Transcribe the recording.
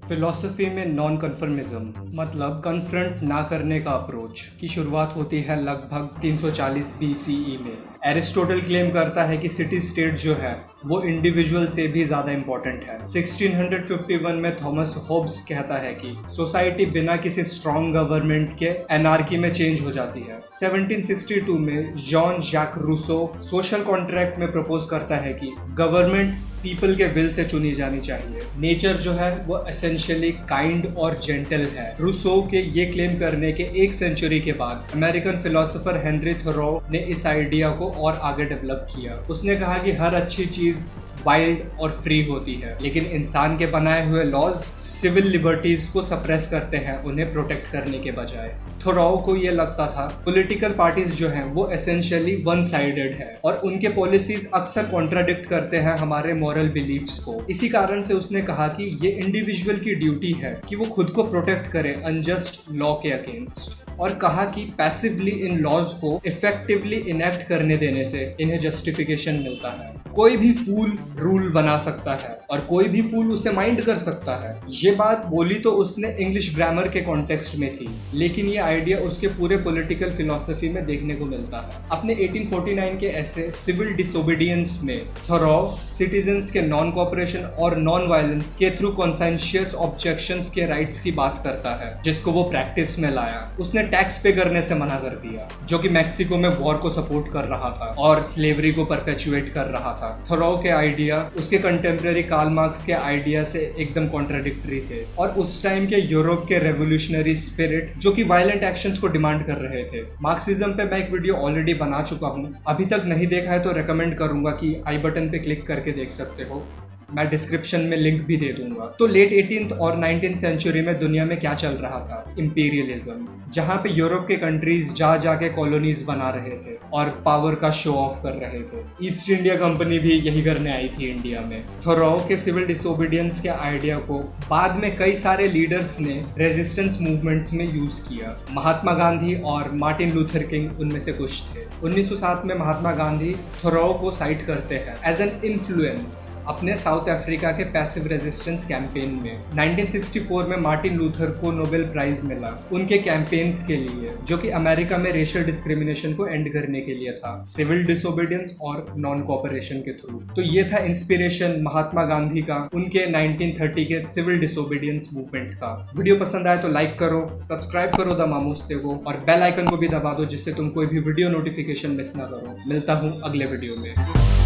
Philosophy में non कन्फर्मिज्म मतलब confront ना करने का अप्रोच की शुरुआत होती है लगभग 340 बीसीई में। एरिस्टोटल क्लेम करता है कि सिटी स्टेट जो है वो इंडिविजुअल से भी ज्यादा इंपॉर्टेंट है। 1651 में थॉमस हॉब्स कहता है कि सोसाइटी बिना किसी स्ट्रॉन्ग गवर्नमेंट के एनार्की में चेंज हो जाती है। 1762 में Jean Jacques Rousseau social contract में प्रपोज करता है कि गवर्नमेंट पीपल के विल से चुनी जानी चाहिए। नेचर जो है वो एसेंशियली काइंड और जेंटल है। रूसो के ये क्लेम करने के एक सेंचुरी के बाद अमेरिकन फिलोसोफर हेनरी थोरो ने इस आइडिया को और आगे डेवलप किया। उसने कहा कि हर अच्छी चीज वाइल्ड और फ्री होती है, लेकिन इंसान के बनाए हुए लॉज सिविल लिबर्टीज को सप्रेस करते हैं उन्हें प्रोटेक्ट करने के बजाय। थोरो को ये लगता था पॉलिटिकल पार्टीज जो हैं वो एसेंशियली वन साइडेड है और उनके पॉलिसीज अक्सर कॉन्ट्राडिक्ट करते हैं हमारे मॉरल बिलीफ्स को। इसी कारण से उसने कहा कि ये इंडिविजुअल की ड्यूटी है कि वो खुद को प्रोटेक्ट करे अनजस्ट लॉ के अगेंस्ट, और कहा कि पैसिवली इन लॉज को इफेक्टिवली इनेक्ट करने देने से इन्हें जस्टिफिकेशन मिलता है। कोई भी फूल रूल बना सकता है और कोई भी फूल उसे माइंड कर सकता है। ये बात बोली तो उसने इंग्लिश ग्रामर के कॉन्टेक्स्ट में थी, लेकिन ये आइडिया उसके पूरे पॉलिटिकल फिलोसफी में देखने को मिलता है। अपने 1849 के ऐसे सिविल डिसोबीडियंस में थोरो सिटीजन्स के नॉन कोऑपरेशन और नॉन वायलेंस के थ्रू कॉन्सेंशियस ऑब्जेक्शंस के राइट्स की बात करता है, जिसको वो प्रैक्टिस में लाया। उसने टैक्स पे करने से मना कर दिया, जो कि मैक्सिको में वॉर को सपोर्ट कर रहा था और स्लेवरी को परपेचुएट कर रहा था। थोरो के आइडिया उसके कंटेम्प्रेरी कार्ल मार्क्स के आइडिया से एकदम कॉन्ट्राडिक्टरी थे और उस टाइम के यूरोप के रेवोल्यूशनरी स्पिरिट जो कि वायलेंट एक्शंस को डिमांड कर रहे थे। मार्क्सिज्म पे मैं एक वीडियो ऑलरेडी बना चुका हूँ, अभी तक नहीं देखा है तो रेकमेंड करूंगा कि आई बटन पे क्लिक करके देख सकते हो, मैं डिस्क्रिप्शन में लिंक भी दे दूंगा। तो लेट 18th और 19th सेंचुरी में दुनिया में क्या चल रहा था? इंपीरियलिज्म, जहाँ पे यूरोप के कंट्रीज जा जाके कॉलोनीज बना रहे थे और पावर का शो ऑफ कर रहे थे। ईस्ट इंडिया कंपनी भी यही करने आई थी इंडिया में। थोरो के सिविल डिसोबीडियंस के आइडिया को बाद में कई सारे लीडर्स ने रेजिस्टेंस मूवमेंट्स में यूज किया। महात्मा गांधी और मार्टिन लूथर किंग उनमें से कुछ थे। 1907 में महात्मा गांधी थोरो को साइट करते हैं एज एन इन्फ्लुएंस अपने साउथ अफ्रीका के पैसिव रेजिस्टेंस कैंपेन में। 1964 में मार्टिन लूथर को नोबेल प्राइज मिला उनके कैंपेन्स के लिए, जो कि अमेरिका में रेशियल डिस्क्रिमिनेशन को एंड करने के लिए था, सिविल डिसोबीडियंस और नॉन कोऑपरेशन के थ्रू। तो ये था इंस्पिरेशन महात्मा गांधी का उनके 1930 के सिविल डिसोबीडियंस मूवमेंट का। वीडियो पसंद आए तो लाइक करो, सब्सक्राइब करो द मामूस्ते को और बेल आइकन को भी दबा दो, जिससे तुम कोई भी वीडियो नोटिफिकेशन मिस ना करो। मिलता हूँ अगले वीडियो में।